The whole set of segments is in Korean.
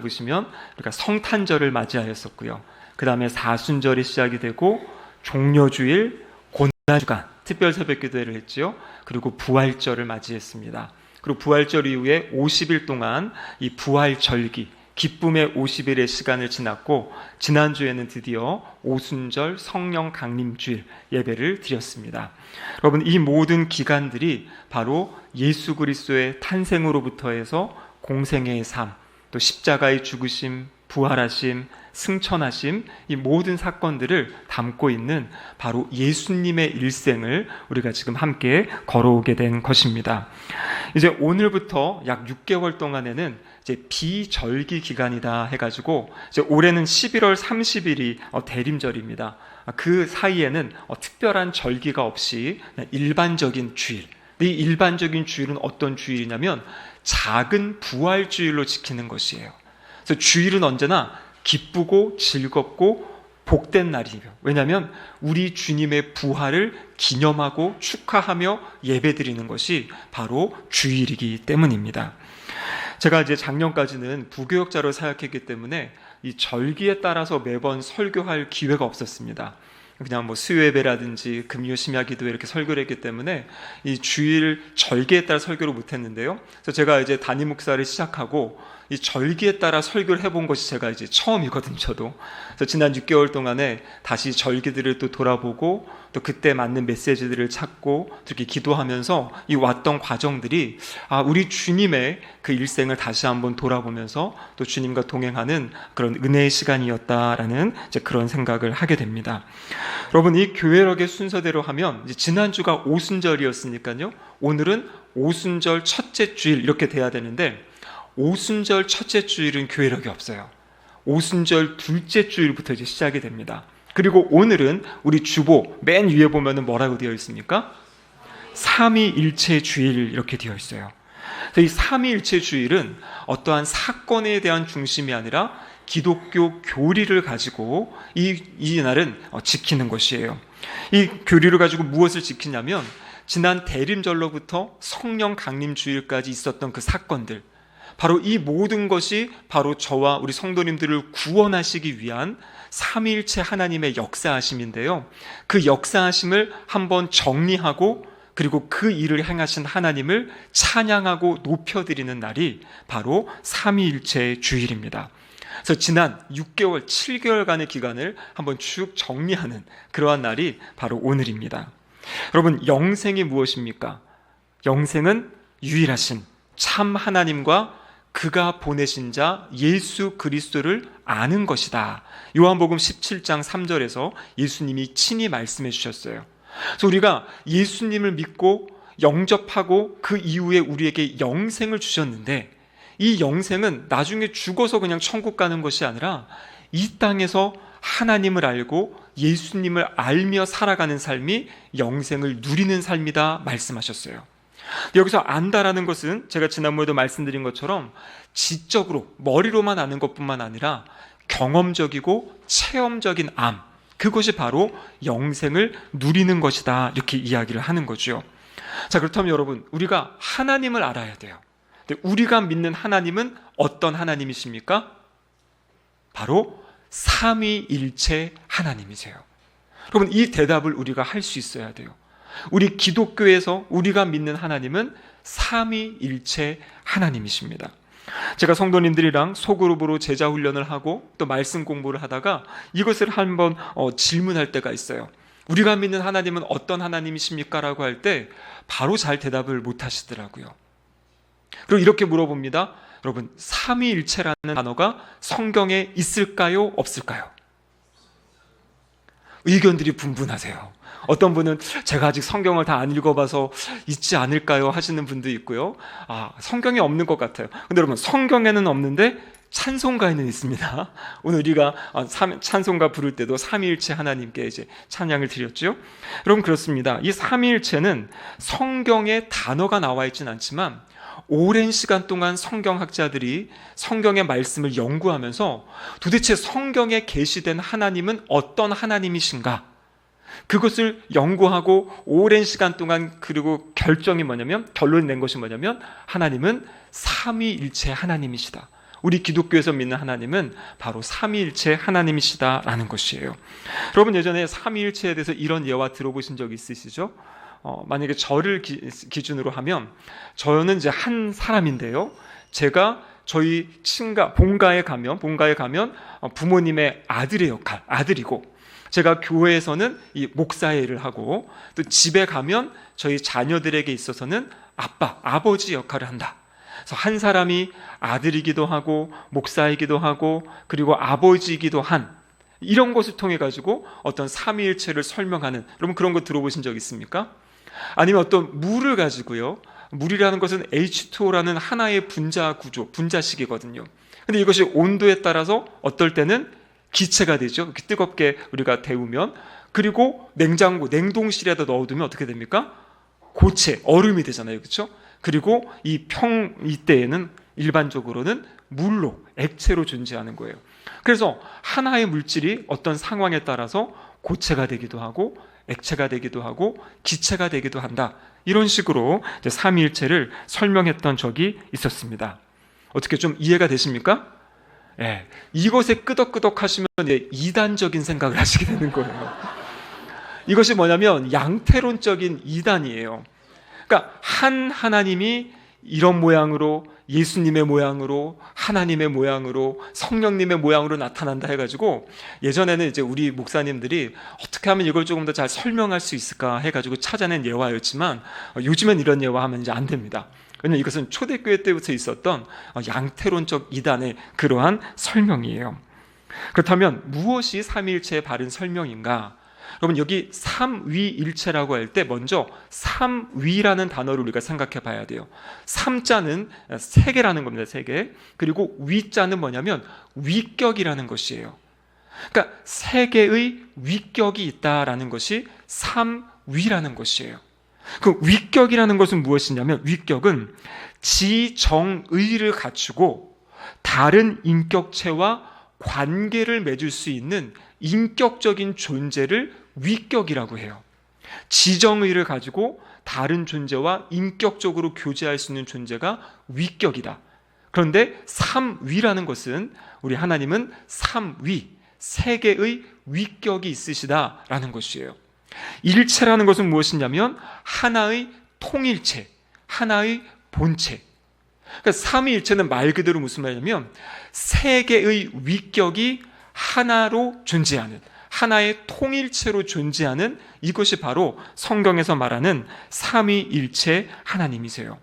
보시면 우리가 성탄절을 맞이하였었고요. 그 다음에 사순절이 시작이 되고 종려주일, 고난주간 특별 새벽기도회를 했지요. 그리고 부활절을 맞이했습니다. 그리고 부활절 이후에 50일 동안 이 부활절기, 기쁨의 50일의 시간을 지났고, 지난주에는 드디어 오순절 성령 강림주일 예배를 드렸습니다. 여러분, 이 모든 기간들이 바로 예수 그리스도의 탄생으로부터 해서 공생애의 삶, 또 십자가의 죽으심, 부활하심, 승천하심, 이 모든 사건들을 담고 있는 바로 예수님의 일생을 우리가 지금 함께 걸어오게 된 것입니다. 이제 오늘부터 약 6개월 동안에는 이제 비절기 기간이다 해가지고, 이제 올해는 11월 30일이 대림절입니다. 그 사이에는 특별한 절기가 없이 일반적인 주일. 이 일반적인 주일은 어떤 주일이냐면 작은 부활주일로 지키는 것이에요. 그래서 주일은 언제나 기쁘고 즐겁고 복된 날이에요. 왜냐하면 우리 주님의 부활을 기념하고 축하하며 예배드리는 것이 바로 주일이기 때문입니다. 제가 이제 작년까지는 부교역자로 사역했기 때문에 이 절기에 따라서 매번 설교할 기회가 없었습니다. 그냥 뭐 수요예배라든지 금요 심야 기도회 이렇게 설교를 했기 때문에 이 주일 절기에 따라 설교를 못했는데요. 그래서 제가 이제 담임 목사를 시작하고 이 절기에 따라 설교를 해본 것이 제가 이제 처음이거든요, 저도. 그래서 지난 6개월 동안에 다시 절기들을 또 돌아보고 또 그때 맞는 메시지들을 찾고 이렇게 기도하면서 이 왔던 과정들이 우리 주님의 그 일생을 다시 한번 돌아보면서 또 주님과 동행하는 그런 은혜의 시간이었다라는 이제 그런 생각을 하게 됩니다. 여러분, 이 교회력의 순서대로 하면 이제 지난주가 오순절이었으니까요. 오늘은 오순절 첫째 주일 이렇게 돼야 되는데, 오순절 첫째 주일은 교회력이 없어요. 오순절 둘째 주일부터 이제 시작이 됩니다. 그리고 오늘은 우리 주보 맨 위에 보면은 뭐라고 되어 있습니까? 삼위일체 주일 이렇게 되어 있어요. 그래서 이 삼위일체 주일은 어떠한 사건에 대한 중심이 아니라 기독교 교리를 가지고 이 날은 지키는 것이에요. 이 교리를 가지고 무엇을 지키냐면 지난 대림절로부터 성령 강림 주일까지 있었던 그 사건들, 바로 이 모든 것이 바로 저와 우리 성도님들을 구원하시기 위한 삼위일체 하나님의 역사하심인데요. 그 역사하심을 한번 정리하고 그리고 그 일을 행하신 하나님을 찬양하고 높여드리는 날이 바로 삼위일체 주일입니다. 그래서 지난 6개월, 7개월간의 기간을 한번 쭉 정리하는 그러한 날이 바로 오늘입니다. 여러분, 영생이 무엇입니까? 영생은 유일하신 참 하나님과 그가 보내신 자 예수 그리스도를 아는 것이다. 요한복음 17장 3절에서 예수님이 친히 말씀해 주셨어요. 그래서 우리가 예수님을 믿고 영접하고 그 이후에 우리에게 영생을 주셨는데, 이 영생은 나중에 죽어서 그냥 천국 가는 것이 아니라 이 땅에서 하나님을 알고 예수님을 알며 살아가는 삶이 영생을 누리는 삶이다 말씀하셨어요. 여기서 안다라는 것은 제가 지난번에도 말씀드린 것처럼 지적으로 머리로만 아는 것뿐만 아니라 경험적이고 체험적인 암, 그것이 바로 영생을 누리는 것이다, 이렇게 이야기를 하는 거죠. 자, 그렇다면 여러분, 우리가 하나님을 알아야 돼요. 근데 우리가 믿는 하나님은 어떤 하나님이십니까? 바로 삼위일체 하나님이세요. 여러분, 이 대답을 우리가 할 수 있어야 돼요. 우리 기독교에서 우리가 믿는 하나님은 삼위일체 하나님이십니다. 제가 성도님들이랑 소그룹으로 제자 훈련을 하고 또 말씀 공부를 하다가 이것을 한번 질문할 때가 있어요. 우리가 믿는 하나님은 어떤 하나님이십니까? 라고 할 때 바로 잘 대답을 못 하시더라고요. 그리고 이렇게 물어봅니다. 여러분, 삼위일체라는 단어가 성경에 있을까요? 없을까요? 의견들이 분분하세요. 어떤 분은 제가 아직 성경을 다 안 읽어봐서 있지 않을까요? 하시는 분도 있고요. 성경에 없는 것 같아요. 근데 여러분, 성경에는 없는데 찬송가에는 있습니다. 오늘 우리가 찬송가 부를 때도 삼위일체 하나님께 이제 찬양을 드렸죠. 여러분, 그렇습니다. 이 삼위일체는 성경에 단어가 나와 있지는 않지만 오랜 시간 동안 성경학자들이 성경의 말씀을 연구하면서 도대체 성경에 계시된 하나님은 어떤 하나님이신가, 그것을 연구하고 오랜 시간 동안, 그리고 결론이 낸 것이 뭐냐면 하나님은 삼위일체 하나님이시다. 우리 기독교에서 믿는 하나님은 바로 삼위일체 하나님이시다라는 것이에요. 여러분 예전에 삼위일체에 대해서 이런 예화 들어보신 적 있으시죠? 만약에 저를 기준으로 하면 저는 이제 한 사람인데요. 제가 저희 본가에 가면 부모님의 아들의 역할, 아들이고, 제가 교회에서는 이 목사의 일을 하고, 또 집에 가면 저희 자녀들에게 있어서는 아버지 역할을 한다. 그래서 한 사람이 아들이기도 하고 목사이기도 하고 그리고 아버지이기도 한 이런 것을 통해 가지고 어떤 삼위일체를 설명하는, 여러분 그런 거 들어보신 적 있습니까? 아니면 어떤 물을 가지고요, 물이라는 것은 H2O라는 하나의 분자 구조, 분자식이거든요. 근데 이것이 온도에 따라서 어떨 때는 기체가 되죠. 이렇게 뜨겁게 우리가 데우면. 그리고 냉동실에다 넣어두면 어떻게 됩니까? 고체, 얼음이 되잖아요. 그렇죠? 그리고 이때에는 일반적으로는 물로, 액체로 존재하는 거예요. 그래서 하나의 물질이 어떤 상황에 따라서 고체가 되기도 하고 액체가 되기도 하고 기체가 되기도 한다. 이런 식으로 이제 삼위일체를 설명했던 적이 있었습니다. 어떻게 좀 이해가 되십니까? 예, 이것에 끄덕끄덕 하시면 이단적인 생각을 하시게 되는 거예요. 이것이 뭐냐면 양태론적인 이단이에요. 그러니까 한 하나님이 이런 모양으로, 예수님의 모양으로, 하나님의 모양으로, 성령님의 모양으로 나타난다 해가지고, 예전에는 이제 우리 목사님들이 어떻게 하면 이걸 조금 더 잘 설명할 수 있을까 해가지고 찾아낸 예화였지만, 요즘엔 이런 예화하면 이제 안 됩니다. 왜냐하면 이것은 초대교회 때부터 있었던 양태론적 이단의 그러한 설명이에요. 그렇다면 무엇이 삼위일체의 바른 설명인가? 여러분 여기 삼위일체라고 할 때 먼저 삼위라는 단어를 우리가 생각해 봐야 돼요. 삼자는 세계라는 겁니다. 세계. 그리고 위자는 뭐냐면 위격이라는 것이에요. 그러니까 세계의 위격이 있다라는 것이 삼위라는 것이에요. 그 위격이라는 것은 무엇이냐면, 위격은 지정의를 갖추고 다른 인격체와 관계를 맺을 수 있는 인격적인 존재를 위격이라고 해요. 지정의를 가지고 다른 존재와 인격적으로 교제할 수 있는 존재가 위격이다. 그런데 삼위라는 것은, 우리 하나님은 삼위, 세계의 위격이 있으시다라는 것이에요. 일체라는 것은 무엇이냐면 하나의 통일체, 하나의 본체. 그러니까 삼위일체는 말 그대로 무슨 말이냐면 세계의 위격이 하나로 존재하는, 하나의 통일체로 존재하는, 이것이 바로 성경에서 말하는 삼위일체 하나님이세요.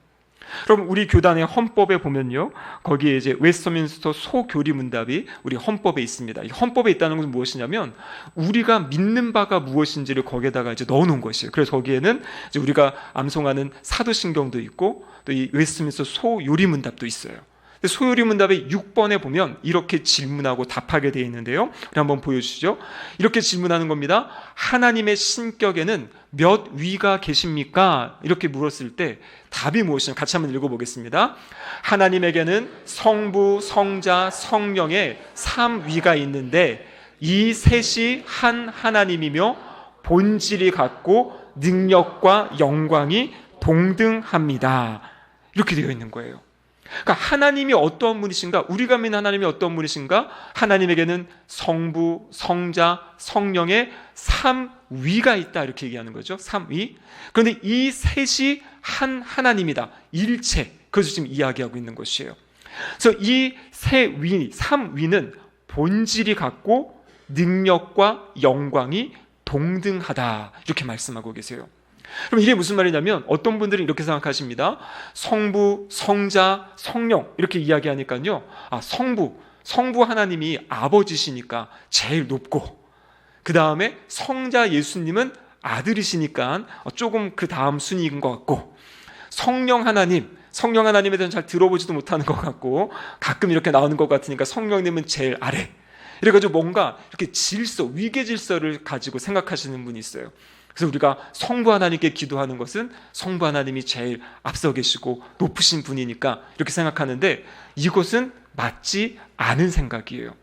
여러분 우리 교단의 헌법에 보면요, 거기에 이제 웨스트민스터 소교리 문답이 우리 헌법에 있습니다. 이 헌법에 있다는 것은 무엇이냐면 우리가 믿는 바가 무엇인지를 거기에다가 이제 넣어놓은 것이에요. 그래서 거기에는 이제 우리가 암송하는 사도신경도 있고 또 이 웨스트민스터 소요리 문답도 있어요. 소요리 문답의 6번에 보면 이렇게 질문하고 답하게 되어 있는데요, 우리 한번 보여주시죠. 이렇게 질문하는 겁니다. 하나님의 신격에는 몇 위가 계십니까? 이렇게 물었을 때 답이 무엇이냐, 같이 한번 읽어보겠습니다. 하나님에게는 성부, 성자, 성령의 3위가 있는데 이 셋이 한 하나님이며 본질이 같고 능력과 영광이 동등합니다. 이렇게 되어 있는 거예요. 그러니까 하나님이 어떠한 분이신가? 우리가 믿는 하나님이 어떠한 분이신가? 하나님에게는 성부, 성자, 성령의 3위가 있다, 이렇게 얘기하는 거죠. 3위. 그런데 이 셋이 한 하나님이다, 일체. 그래서 지금 이야기하고 있는 것이에요. 그래서 이 세 위, 3위는 본질이 같고 능력과 영광이 동등하다, 이렇게 말씀하고 계세요. 그럼 이게 무슨 말이냐면, 어떤 분들은 이렇게 생각하십니다. 성부, 성자, 성령 이렇게 이야기하니까요, 성부 하나님이 아버지시니까 제일 높고, 그 다음에 성자 예수님은 아들이시니까 조금 그 다음 순위인 것 같고, 성령 하나님에 대해서 잘 들어보지도 못하는 것 같고 가끔 이렇게 나오는 것 같으니까 성령님은 제일 아래. 이래가지고 뭔가 이렇게 위계 질서를 가지고 생각하시는 분이 있어요. 그래서 우리가 성부 하나님께 기도하는 것은 성부 하나님이 제일 앞서 계시고 높으신 분이니까 이렇게 생각하는데, 이것은 맞지 않은 생각이에요.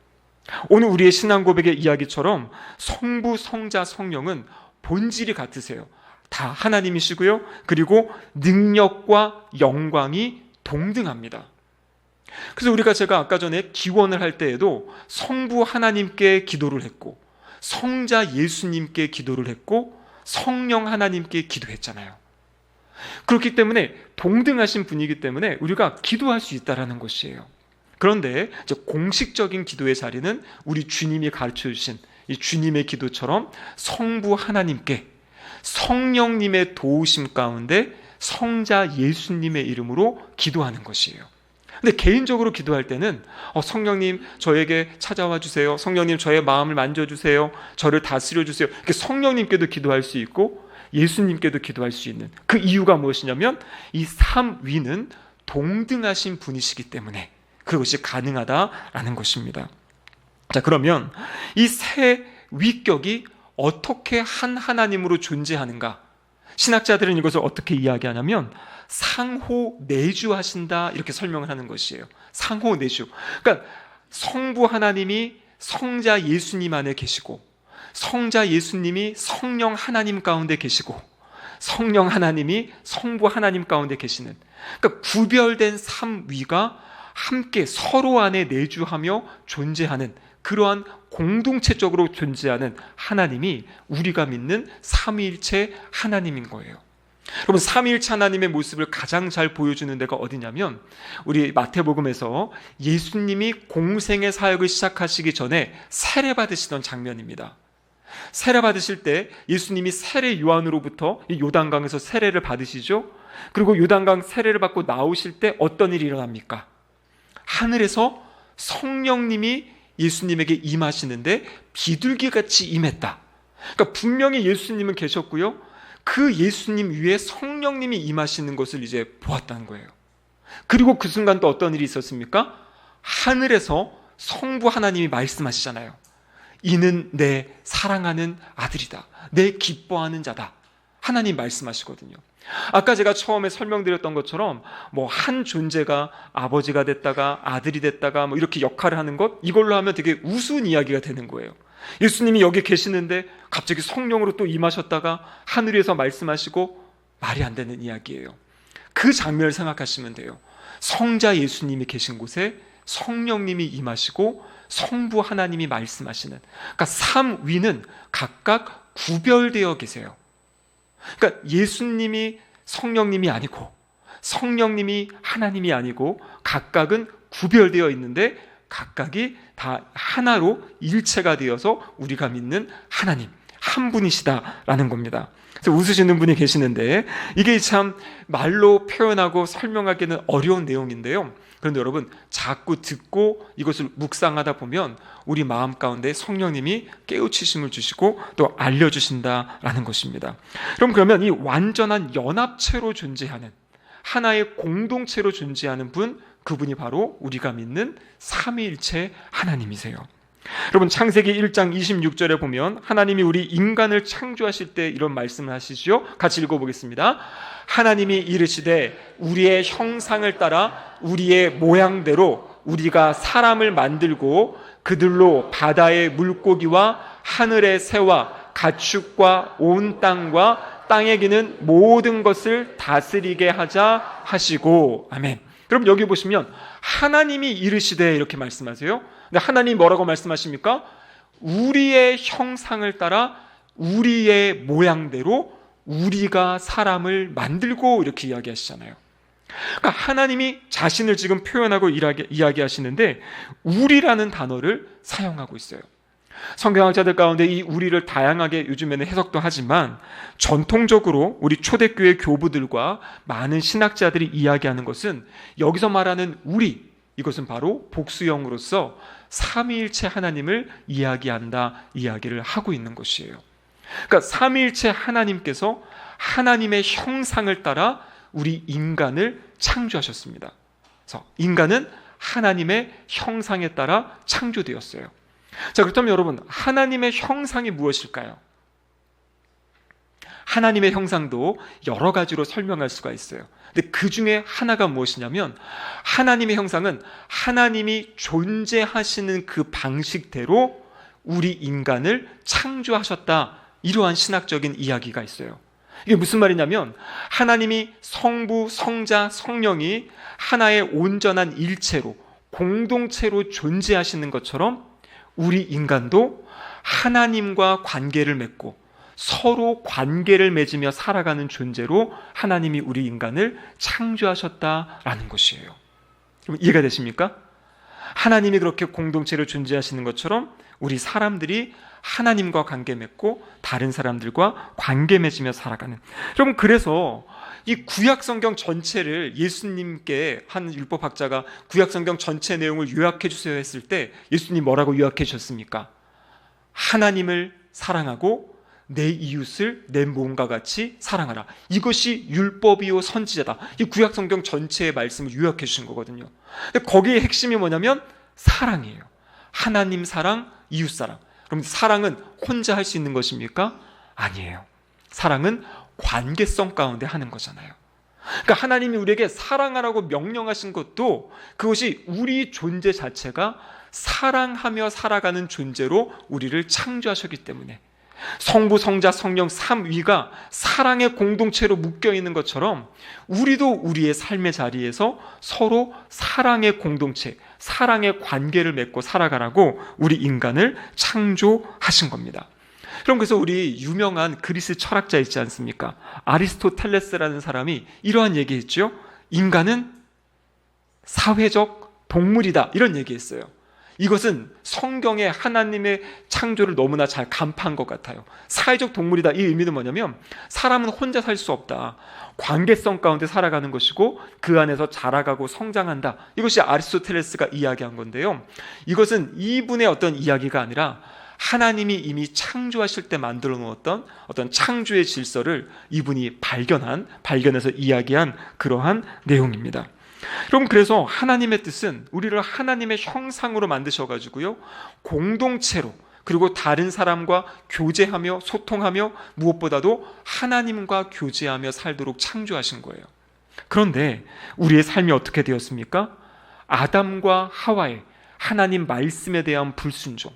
오늘 우리의 신앙 고백의 이야기처럼 성부, 성자, 성령은 본질이 같으세요. 다 하나님이시고요, 그리고 능력과 영광이 동등합니다. 그래서 제가 아까 전에 기원을 할 때에도 성부 하나님께 기도를 했고, 성자 예수님께 기도를 했고, 성령 하나님께 기도했잖아요. 그렇기 때문에 동등하신 분이기 때문에 우리가 기도할 수 있다는 것이에요. 그런데 이제 공식적인 기도의 자리는 우리 주님이 가르쳐 주신 이 주님의 기도처럼 성부 하나님께 성령님의 도우심 가운데 성자 예수님의 이름으로 기도하는 것이에요. 근데 개인적으로 기도할 때는 성령님 저에게 찾아와 주세요, 성령님 저의 마음을 만져주세요, 저를 다스려 주세요, 이렇게 성령님께도 기도할 수 있고 예수님께도 기도할 수 있는 그 이유가 무엇이냐면 이 삼위는 동등하신 분이시기 때문에 그것이 가능하다라는 것입니다. 자, 그러면 이 세 위격이 어떻게 한 하나님으로 존재하는가? 신학자들은 이것을 어떻게 이야기하냐면 상호 내주하신다, 이렇게 설명을 하는 것이에요. 상호 내주. 그러니까 성부 하나님이 성자 예수님 안에 계시고, 성자 예수님이 성령 하나님 가운데 계시고, 성령 하나님이 성부 하나님 가운데 계시는, 그러니까 구별된 삼위가 함께 서로 안에 내주하며 존재하는 그러한 공동체적으로 존재하는 하나님이 우리가 믿는 삼위일체 하나님인 거예요. 여러분, 삼위일체 하나님의 모습을 가장 잘 보여주는 데가 어디냐면 우리 마태복음에서 예수님이 공생의 사역을 시작하시기 전에 세례 받으시던 장면입니다. 세례 받으실 때 예수님이 세례 요한으로부터 이 요단강에서 세례를 받으시죠. 그리고 요단강 세례를 받고 나오실 때 어떤 일이 일어납니까? 하늘에서 성령님이 예수님에게 임하시는데 비둘기같이 임했다. 그러니까 분명히 예수님은 계셨고요, 그 예수님 위에 성령님이 임하시는 것을 이제 보았다는 거예요. 그리고 그 순간 또 어떤 일이 있었습니까? 하늘에서 성부 하나님이 말씀하시잖아요. 이는 내 사랑하는 아들이다, 내 기뻐하는 자다. 하나님 말씀하시거든요. 아까 제가 처음에 설명드렸던 것처럼 한 존재가 아버지가 됐다가 아들이 됐다가 이렇게 역할을 하는 것, 이걸로 하면 되게 우스운 이야기가 되는 거예요. 예수님이 여기 계시는데 갑자기 성령으로 또 임하셨다가 하늘에서 말씀하시고, 말이 안 되는 이야기예요. 그 장면을 생각하시면 돼요. 성자 예수님이 계신 곳에 성령님이 임하시고 성부 하나님이 말씀하시는, 그러니까 삼위는 각각 구별되어 계세요. 그러니까 예수님이 성령님이 아니고 성령님이 하나님이 아니고 각각은 구별되어 있는데 각각이 다 하나로 일체가 되어서 우리가 믿는 하나님 한 분이시다라는 겁니다. 그래서 웃으시는 분이 계시는데 이게 참 말로 표현하고 설명하기는 어려운 내용인데요. 그런데 여러분, 자꾸 듣고 이것을 묵상하다 보면 우리 마음 가운데 성령님이 깨우치심을 주시고 또 알려주신다라는 것입니다. 그러면 이 완전한 연합체로 존재하는, 하나의 공동체로 존재하는 분, 그분이 바로 우리가 믿는 삼위일체 하나님이세요. 여러분, 창세기 1장 26절에 보면 하나님이 우리 인간을 창조하실 때 이런 말씀을 하시죠. 같이 읽어보겠습니다. 하나님이 이르시되 우리의 형상을 따라 우리의 모양대로 우리가 사람을 만들고 그들로 바다의 물고기와 하늘의 새와 가축과 온 땅과 땅에 기는 모든 것을 다스리게 하자 하시고. 아멘. 그럼 여기 보시면 하나님이 이르시되 이렇게 말씀하세요. 근데 하나님이 뭐라고 말씀하십니까? 우리의 형상을 따라 우리의 모양대로 우리가 사람을 만들고, 이렇게 이야기하시잖아요. 그러니까 하나님이 자신을 지금 표현하고 이야기하시는데 우리라는 단어를 사용하고 있어요. 성경학자들 가운데 이 우리를 다양하게 요즘에는 해석도 하지만 전통적으로 우리 초대교회 교부들과 많은 신학자들이 이야기하는 것은 여기서 말하는 우리, 이것은 바로 복수형으로서 삼위일체 하나님을 이야기한다, 이야기를 하고 있는 것이에요. 그러니까 삼위일체 하나님께서 하나님의 형상을 따라 우리 인간을 창조하셨습니다. 그래서 인간은 하나님의 형상에 따라 창조되었어요. 자, 그렇다면 여러분, 하나님의 형상이 무엇일까요? 하나님의 형상도 여러 가지로 설명할 수가 있어요. 근데 그 중에 하나가 무엇이냐면 하나님의 형상은 하나님이 존재하시는 그 방식대로 우리 인간을 창조하셨다, 이러한 신학적인 이야기가 있어요. 이게 무슨 말이냐면 하나님이 성부, 성자, 성령이 하나의 온전한 일체로 공동체로 존재하시는 것처럼 우리 인간도 하나님과 관계를 맺고 서로 관계를 맺으며 살아가는 존재로 하나님이 우리 인간을 창조하셨다라는 것이에요. 이해가 되십니까? 하나님이 그렇게 공동체로 존재하시는 것처럼 우리 사람들이 하나님과 관계 맺고 다른 사람들과 관계 맺으며 살아가는. 여러분, 그래서 이 구약 성경 전체를 예수님께 한 율법학자가 구약 성경 전체 내용을 요약해 주세요 했을 때 예수님 뭐라고 요약해 주셨습니까? 하나님을 사랑하고 내 이웃을 내 몸과 같이 사랑하라. 이것이 율법이요 선지자다. 이 구약 성경 전체의 말씀을 요약해 주신 거거든요. 근데 거기에 핵심이 뭐냐면 사랑이에요. 하나님 사랑, 이웃 사랑. 그럼 사랑은 혼자 할 수 있는 것입니까? 아니에요. 사랑은 관계성 가운데 하는 거잖아요. 그러니까 하나님이 우리에게 사랑하라고 명령하신 것도 그것이 우리 존재 자체가 사랑하며 살아가는 존재로 우리를 창조하셨기 때문에 성부, 성자, 성령 삼위가 사랑의 공동체로 묶여있는 것처럼 우리도 우리의 삶의 자리에서 서로 사랑의 공동체, 사랑의 관계를 맺고 살아가라고 우리 인간을 창조하신 겁니다. 그럼 그래서 우리 유명한 그리스 철학자 있지 않습니까? 아리스토텔레스라는 사람이 이러한 얘기했죠. 인간은 사회적 동물이다, 이런 얘기했어요. 이것은 성경의 하나님의 창조를 너무나 잘 간파한 것 같아요. 사회적 동물이다, 이 의미는 뭐냐면 사람은 혼자 살 수 없다, 관계성 가운데 살아가는 것이고 그 안에서 자라가고 성장한다. 이것이 아리스토텔레스가 이야기한 건데요, 이것은 이분의 어떤 이야기가 아니라 하나님이 이미 창조하실 때 만들어 놓았던 어떤 창조의 질서를 이분이 발견해서 이야기한 그러한 내용입니다. 여러분, 그래서 하나님의 뜻은 우리를 하나님의 형상으로 만드셔가지고요, 공동체로, 그리고 다른 사람과 교제하며 소통하며 무엇보다도 하나님과 교제하며 살도록 창조하신 거예요. 그런데 우리의 삶이 어떻게 되었습니까? 아담과 하와의 하나님 말씀에 대한 불순종,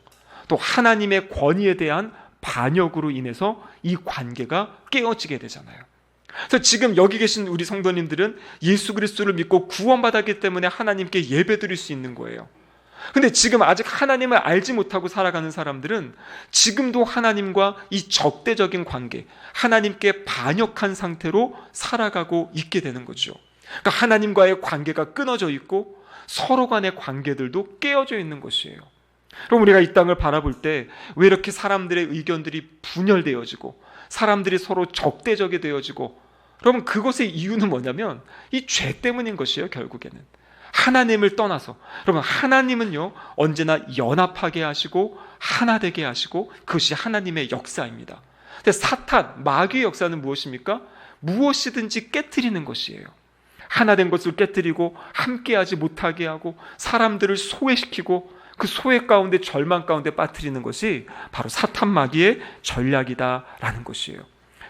또 하나님의 권위에 대한 반역으로 인해서 이 관계가 깨어지게 되잖아요. 그래서 지금 여기 계신 우리 성도님들은 예수 그리스도를 믿고 구원받았기 때문에 하나님께 예배드릴 수 있는 거예요. 근데 지금 아직 하나님을 알지 못하고 살아가는 사람들은 지금도 하나님과 이 적대적인 관계, 하나님께 반역한 상태로 살아가고 있게 되는 거죠. 그러니까 하나님과의 관계가 끊어져 있고 서로 간의 관계들도 깨어져 있는 것이에요. 그럼 우리가 이 땅을 바라볼 때 왜 이렇게 사람들의 의견들이 분열되어지고 사람들이 서로 적대적이 되어지고, 그러면 그것의 이유는 뭐냐면 이 죄 때문인 것이에요. 결국에는 하나님을 떠나서, 여러분, 하나님은요 언제나 연합하게 하시고 하나 되게 하시고 그것이 하나님의 역사입니다. 근데 사탄, 마귀의 역사는 무엇입니까? 무엇이든지 깨트리는 것이에요. 하나 된 것을 깨트리고 함께하지 못하게 하고 사람들을 소외시키고 그 소외 가운데 절망 가운데 빠뜨리는 것이 바로 사탄 마귀의 전략이다라는 것이에요.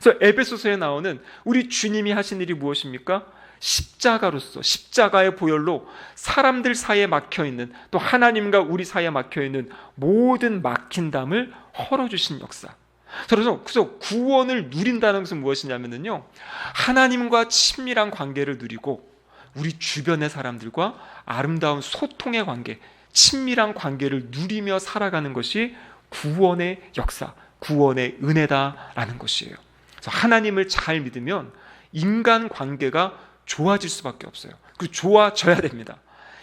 그래서 에베소서에 나오는 우리 주님이 하신 일이 무엇입니까? 십자가로서, 십자가의 보혈로 사람들 사이에 막혀있는, 또 하나님과 우리 사이에 막혀있는 모든 막힌 담을 헐어주신 역사. 그래서 구원을 누린다는 것은 무엇이냐면요, 하나님과 친밀한 관계를 누리고 우리 주변의 사람들과 아름다운 소통의 관계, 친밀한 관계를 누리며 살아가는 것이 구원의 역사, 구원의 은혜다라는 것이에요. 그래서 하나님을 잘 믿으면 인간 관계가 좋아질 수밖에 없어요. 그리고 좋아져야 됩니다.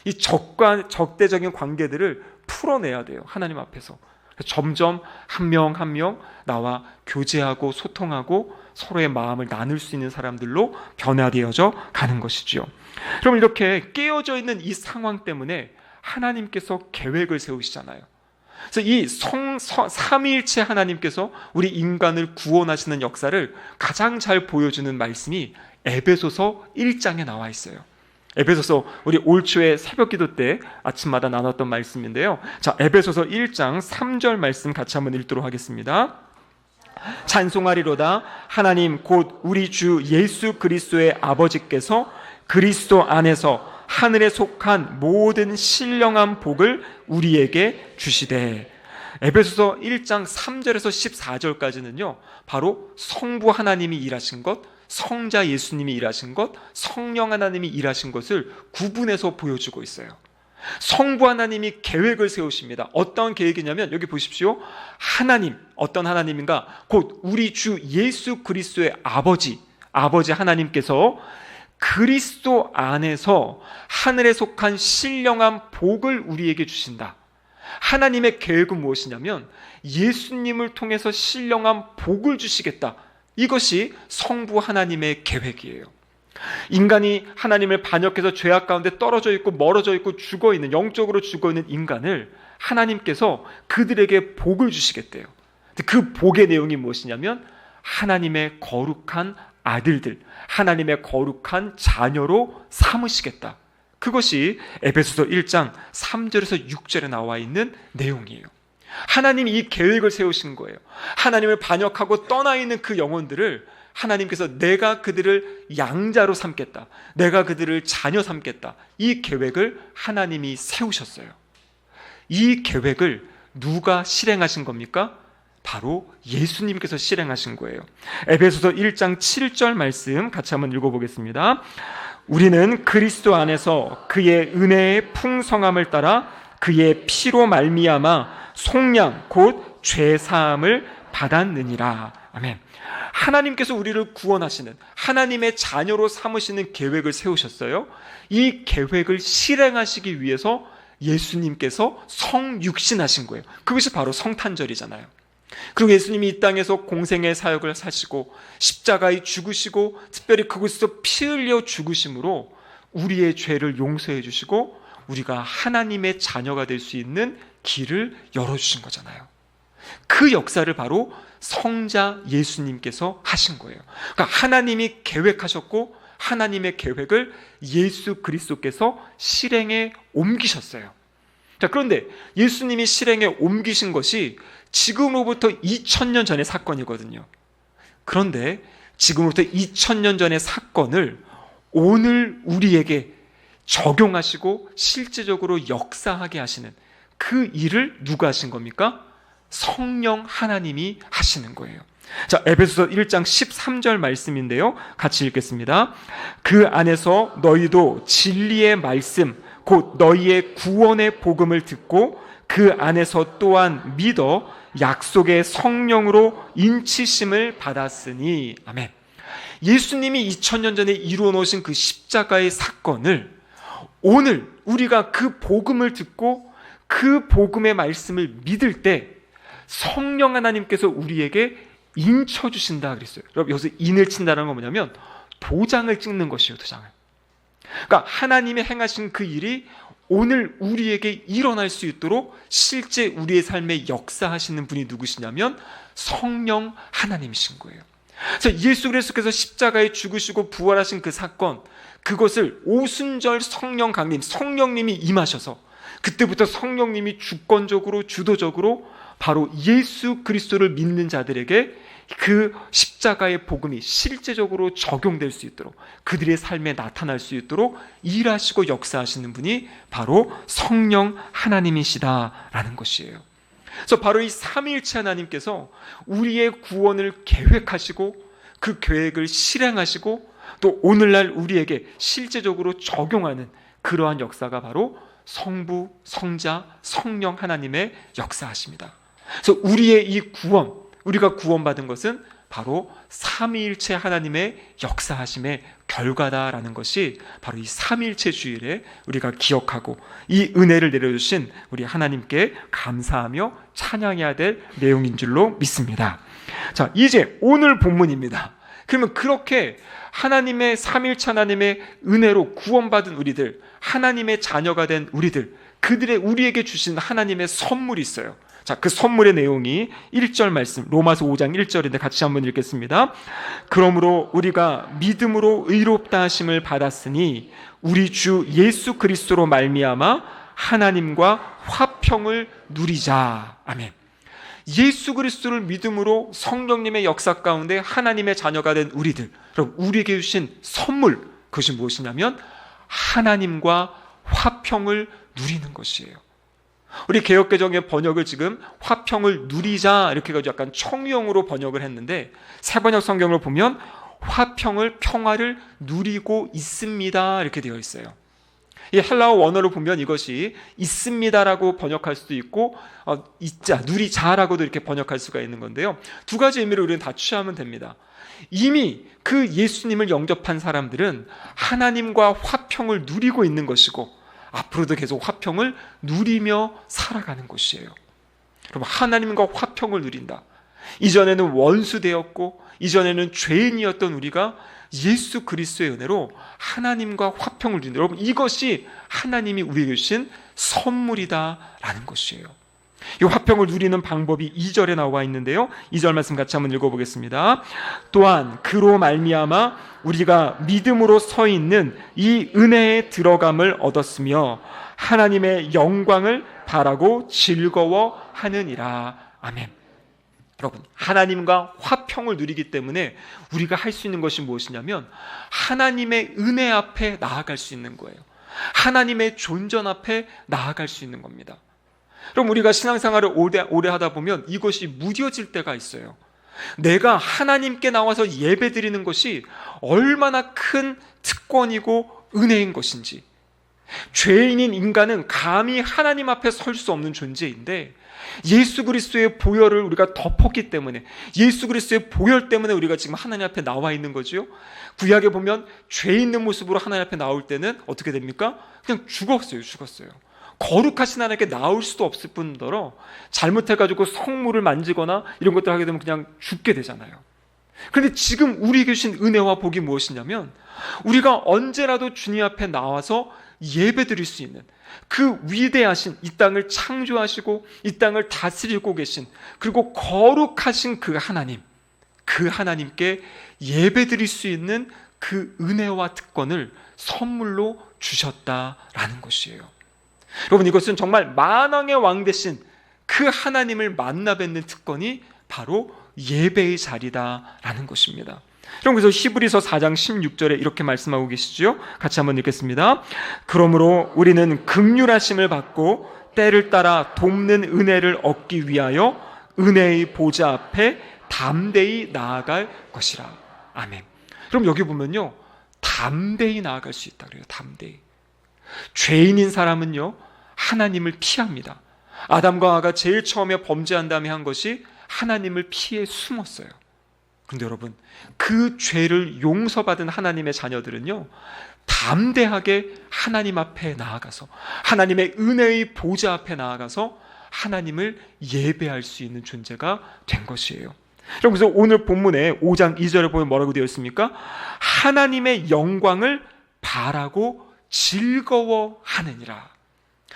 이 적대적인 관계들을 풀어내야 돼요. 하나님 앞에서. 점점 한 명 한 명 나와 교제하고 소통하고 서로의 마음을 나눌 수 있는 사람들로 변화되어져 가는 것이죠. 그럼 이렇게 깨어져 있는 이 상황 때문에 하나님께서 계획을 세우시잖아요. 그래서 이 삼위일체 하나님께서 우리 인간을 구원하시는 역사를 가장 잘 보여주는 말씀이 에베소서 1장에 나와 있어요. 에베소서, 우리 올 초에 새벽 기도 때 아침마다 나눴던 말씀인데요. 자, 에베소서 1장 3절 말씀 같이 한번 읽도록 하겠습니다. 찬송하리로다. 하나님 곧 우리 주 예수 그리스도의 아버지께서 그리스도 안에서 하늘에 속한 모든 신령한 복을 우리에게 주시되. 에베소서 1장 3절에서 14절까지는요, 바로 성부 하나님이 일하신 것, 성자 예수님이 일하신 것, 성령 하나님이 일하신 것을 구분해서 보여주고 있어요. 성부 하나님이 계획을 세우십니다. 어떤 계획이냐면 여기 보십시오. 하나님, 어떤 하나님인가? 곧 우리 주 예수 그리스도의 아버지 하나님께서 그리스도 안에서 하늘에 속한 신령한 복을 우리에게 주신다. 하나님의 계획은 무엇이냐면 예수님을 통해서 신령한 복을 주시겠다. 이것이 성부 하나님의 계획이에요. 인간이 하나님을 반역해서 죄악 가운데 떨어져 있고 멀어져 있고 죽어있는, 영적으로 죽어있는 인간을 하나님께서 그들에게 복을 주시겠대요. 그 복의 내용이 무엇이냐면 하나님의 거룩한 아들들, 하나님의 거룩한 자녀로 삼으시겠다. 그것이 에베소서 1장 3절에서 6절에 나와 있는 내용이에요. 하나님이 이 계획을 세우신 거예요. 하나님을 반역하고 떠나 있는 그 영혼들을 하나님께서 내가 그들을 양자로 삼겠다, 내가 그들을 자녀 삼겠다, 이 계획을 하나님이 세우셨어요. 이 계획을 누가 실행하신 겁니까? 바로 예수님께서 실행하신 거예요. 에베소서 1장 7절 말씀 같이 한번 읽어보겠습니다. 우리는 그리스도 안에서 그의 은혜의 풍성함을 따라 그의 피로 말미암아 속량 곧 죄사함을 받았느니라. 아멘. 하나님께서 우리를 구원하시는, 하나님의 자녀로 삼으시는 계획을 세우셨어요. 이 계획을 실행하시기 위해서 예수님께서 성육신하신 거예요. 그것이 바로 성탄절이잖아요. 그리고 예수님이 이 땅에서 공생의 사역을 사시고 십자가에 죽으시고 특별히 그곳에서 피 흘려 죽으심으로 우리의 죄를 용서해 주시고 우리가 하나님의 자녀가 될 수 있는 길을 열어주신 거잖아요. 그 역사를 바로 성자 예수님께서 하신 거예요. 그러니까 하나님이 계획하셨고 하나님의 계획을 예수 그리스도께서 실행에 옮기셨어요. 자, 그런데 예수님이 실행에 옮기신 것이 지금으로부터 2000년 전의 사건이거든요. 그런데 지금으로부터 2000년 전의 사건을 오늘 우리에게 적용하시고 실제적으로 역사하게 하시는 그 일을 누가 하신 겁니까? 성령 하나님이 하시는 거예요. 자, 에베소서 1장 13절 말씀인데요, 같이 읽겠습니다. 그 안에서 너희도 진리의 말씀 곧 너희의 구원의 복음을 듣고 그 안에서 또한 믿어 약속의 성령으로 인치심을 받았으니. 아멘. 예수님이 2000년 전에 이루어 놓으신 그 십자가의 사건을 오늘 우리가 그 복음을 듣고 그 복음의 말씀을 믿을 때 성령 하나님께서 우리에게 인쳐주신다 그랬어요. 여러분, 여기서 인을 친다는 건 뭐냐면 도장을 찍는 것이에요. 도장을. 그러니까 하나님이 행하신 그 일이 오늘 우리에게 일어날 수 있도록 실제 우리의 삶에 역사하시는 분이 누구시냐면 성령 하나님이신 거예요. 그래서 예수 그리스도께서 십자가에 죽으시고 부활하신 그 사건, 그것을 오순절 성령 강림, 성령님이 임하셔서 그때부터 성령님이 주권적으로 주도적으로 바로 예수 그리스도를 믿는 자들에게 그 십자가의 복음이 실제적으로 적용될 수 있도록, 그들의 삶에 나타날 수 있도록 일하시고 역사하시는 분이 바로 성령 하나님이시다라는 것이에요. 그래서 바로 이 삼위일체 하나님께서 우리의 구원을 계획하시고 그 계획을 실행하시고 또 오늘날 우리에게 실제적으로 적용하는 그러한 역사가 바로 성부, 성자, 성령 하나님의 역사하십니다. 그래서 우리의 이 구원, 우리가 구원받은 것은 바로 삼위일체 하나님의 역사하심의 결과다라는 것이 바로 이 삼위일체 주일에 우리가 기억하고 이 은혜를 내려주신 우리 하나님께 감사하며 찬양해야 될 내용인 줄로 믿습니다. 자, 이제 오늘 본문입니다. 그러면 그렇게 하나님의 삼위일체 하나님의 은혜로 구원받은 우리들, 하나님의 자녀가 된 우리들, 그들의 우리에게 주신 하나님의 선물이 있어요. 자, 그 선물의 내용이 1절 말씀, 로마서 5장 1절인데 같이 한번 읽겠습니다. 그러므로 우리가 믿음으로 의롭다 하심을 받았으니 우리 주 예수 그리스도로 말미암아 하나님과 화평을 누리자. 아멘. 예수 그리스도를 믿음으로 성령님의 역사 가운데 하나님의 자녀가 된 우리들, 그럼 우리에게 주신 선물, 그것이 무엇이냐면 하나님과 화평을 누리는 것이에요. 우리 개역개정의 번역을 지금 화평을 누리자 이렇게 해가지고 약간 청유형으로 번역을 했는데 새번역 성경을 보면 화평을 평화를 누리고 있습니다 이렇게 되어 있어요. 이 헬라어 원어로 보면 이것이 있습니다라고 번역할 수도 있고 있자, 누리자라고도 이렇게 번역할 수가 있는 건데요. 두 가지 의미를 우리는 다 취하면 됩니다. 이미 그 예수님을 영접한 사람들은 하나님과 화평을 누리고 있는 것이고 앞으로도 계속 화평을 누리며 살아가는 것이에요. 여러분, 하나님과 화평을 누린다. 이전에는 원수 되었고 이전에는 죄인이었던 우리가 예수 그리스도의 은혜로 하나님과 화평을 누린다. 여러분, 이것이 하나님이 우리에게 주신 선물이다라는 것이에요. 이 화평을 누리는 방법이 2절에 나와 있는데요. 2절 말씀 같이 한번 읽어보겠습니다. 또한 그로 말미암아 우리가 믿음으로 서 있는 이 은혜에 들어감을 얻었으며 하나님의 영광을 바라고 즐거워하느니라. 아멘. 여러분, 하나님과 화평을 누리기 때문에 우리가 할 수 있는 것이 무엇이냐면 하나님의 은혜 앞에 나아갈 수 있는 거예요. 하나님의 존전 앞에 나아갈 수 있는 겁니다. 그럼 우리가 신앙생활을 오래 하다 보면 이것이 무뎌질 때가 있어요. 내가 하나님께 나와서 예배드리는 것이 얼마나 큰 특권이고 은혜인 것인지, 죄인인 인간은 감히 하나님 앞에 설 수 없는 존재인데 예수 그리스도의 보혈을 우리가 덮었기 때문에, 예수 그리스도의 보혈 때문에 우리가 지금 하나님 앞에 나와 있는 거죠. 구약에 보면 죄 있는 모습으로 하나님 앞에 나올 때는 어떻게 됩니까? 그냥 죽었어요. 거룩하신 하나님께 나올 수도 없을 뿐더러 잘못해가지고 성물을 만지거나 이런 것들 하게 되면 그냥 죽게 되잖아요. 그런데 지금 우리에게 주신 은혜와 복이 무엇이냐면 우리가 언제라도 주님 앞에 나와서 예배드릴 수 있는 그 위대하신, 이 땅을 창조하시고 이 땅을 다스리고 계신, 그리고 거룩하신 그 하나님, 그 하나님께 예배드릴 수 있는 그 은혜와 특권을 선물로 주셨다라는 것이에요. 여러분, 이것은 정말 만왕의 왕 되신 그 하나님을 만나 뵙는 특권이 바로 예배의 자리다라는 것입니다. 여러분, 그래서 히브리서 4장 16절에 이렇게 말씀하고 계시죠. 같이 한번 읽겠습니다. 그러므로 우리는 긍휼하심을 받고 때를 따라 돕는 은혜를 얻기 위하여 은혜의 보좌 앞에 담대히 나아갈 것이라. 아멘. 그럼 여기 보면요, 담대히 나아갈 수 있다 그래요. 담대히. 죄인인 사람은요, 하나님을 피합니다. 아담과 하와가 제일 처음에 범죄한 다음에 한 것이 하나님을 피해 숨었어요. 그런데 여러분, 그 죄를 용서받은 하나님의 자녀들은요, 담대하게 하나님 앞에 나아가서, 하나님의 은혜의 보좌 앞에 나아가서 하나님을 예배할 수 있는 존재가 된 것이에요. 그래서 오늘 본문에 5장 2절에 보면 뭐라고 되어 있습니까? 하나님의 영광을 바라고 즐거워하느니라.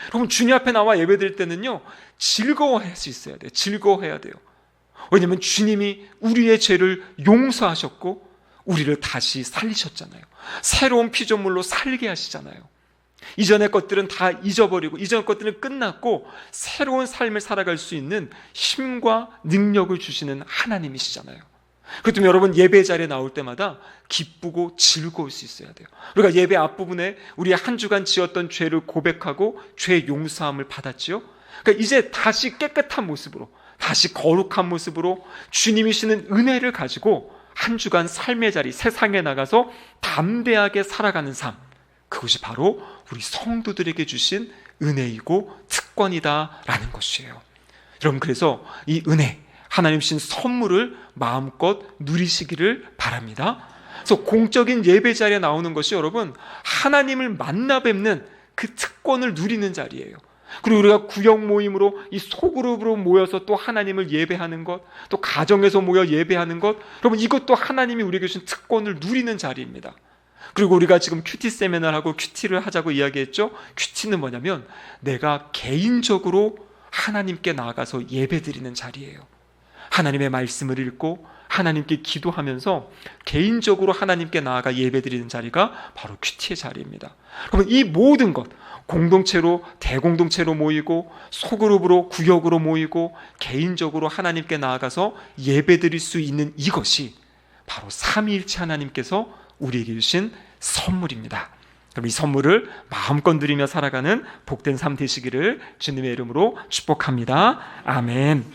여러분, 주님 앞에 나와 예배드릴 때는요, 즐거워할 수 있어야 돼요. 즐거워해야 돼요. 왜냐하면 주님이 우리의 죄를 용서하셨고 우리를 다시 살리셨잖아요. 새로운 피조물로 살게 하시잖아요. 이전의 것들은 다 잊어버리고 이전의 것들은 끝났고 새로운 삶을 살아갈 수 있는 힘과 능력을 주시는 하나님이시잖아요. 그렇기 때문에 여러분, 예배 자리에 나올 때마다 기쁘고 즐거울 수 있어야 돼요. 우리가 예배 앞부분에 우리 한 주간 지었던 죄를 고백하고 죄 용서함을 받았지요. 그러니까 이제 다시 깨끗한 모습으로, 다시 거룩한 모습으로 주님이시는 은혜를 가지고 한 주간 삶의 자리, 세상에 나가서 담대하게 살아가는 삶, 그것이 바로 우리 성도들에게 주신 은혜이고 특권이다라는 것이에요. 여러분, 그래서 이 은혜, 하나님 주신 선물을 마음껏 누리시기를 바랍니다. 그래서 공적인 예배 자리에 나오는 것이 여러분, 하나님을 만나 뵙는 그 특권을 누리는 자리예요. 그리고 우리가 구역 모임으로 이 소그룹으로 모여서 또 하나님을 예배하는 것, 또 가정에서 모여 예배하는 것, 여러분, 이것도 하나님이 우리에게 주신 특권을 누리는 자리입니다. 그리고 우리가 지금 큐티 세미나를 하고 큐티를 하자고 이야기했죠. 큐티는 뭐냐면 내가 개인적으로 하나님께 나아가서 예배드리는 자리예요. 하나님의 말씀을 읽고 하나님께 기도하면서 개인적으로 하나님께 나아가 예배드리는 자리가 바로 큐티의 자리입니다. 그러면 이 모든 것, 공동체로, 대공동체로 모이고 소그룹으로, 구역으로 모이고 개인적으로 하나님께 나아가서 예배드릴 수 있는 이것이 바로 삼위일체 하나님께서 우리에게 주신 선물입니다. 그럼 이 선물을 마음껏 누리며 살아가는 복된 삶 되시기를 주님의 이름으로 축복합니다. 아멘.